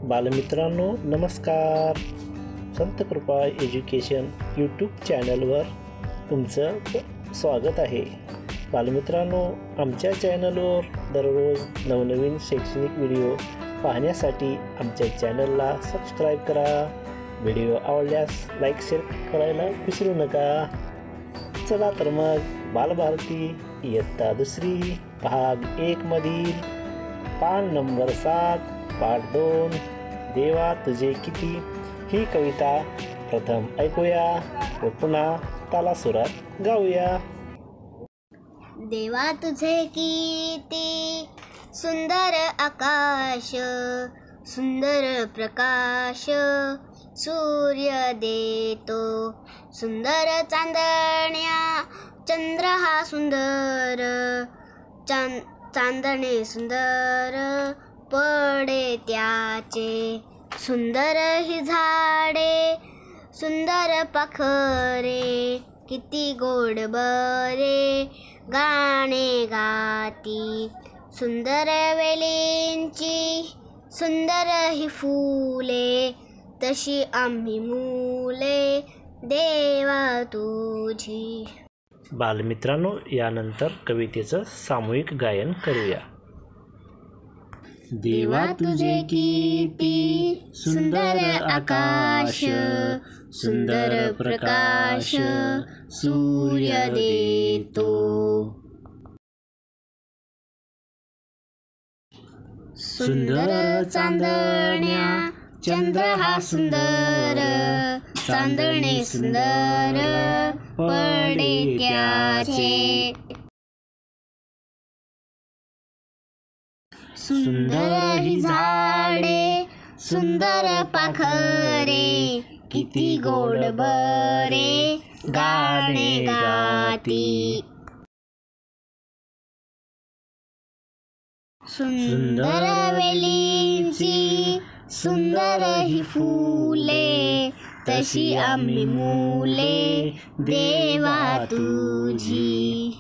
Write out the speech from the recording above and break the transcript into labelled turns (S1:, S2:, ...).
S1: बालमित्रांनो नमस्कार. संत कृपा एज्युकेशन यूट्यूब चॅनलवर तुमचं स्वागत आहे. बालमित्रांनो, आमच्या चॅनलवर दररोज नवनवीन शैक्षणिक व्हिडिओ पाहण्यासाठी आमच्या चॅनलला सबस्क्राईब करा. व्हिडिओ आवडल्यास लाईक शेअर करायला विसरू नका. चला तर मग बालभारती इयत्ता 2 भाग 1 मधील पान नंबर 7 पाठ 2 देवा तुझे किती ही कविता प्रथम ऐकूया व पुन्हा ताला सुरात गाऊया.
S2: देवा तुझे किती सुंदर आकाश, सुंदर प्रकाश सूर्य देतो. सुंदर चांदण्या चंद्र हा सुंदर, चांदणे सुंदर पडे त्याचे. सुंदर ही झाडे सुंदर पाखरे, किती गोड बरे गाणे गाती. सुंदर वेलींची सुंदर ही फुले, तशी आम्ही मुले देवा तुझी.
S1: बालमित्रांनो, यानंतर कवितेचं सामूहिक गायन करूया.
S2: देवा तुझे किती सुंदर आकाश, सुंदर प्रकाश सूर्य देतो. सुंदर चांदण्या चंद्र हा सुंदर, चांदणे सुंदर पडे त्याचे. सुंदर ही झाडे सुंदर पाखरे, किती गोड बरे गाणे गाती. सुंदर वेलींची सुंदर ही फुले, तशी आम्ही मुले देवा तुझी.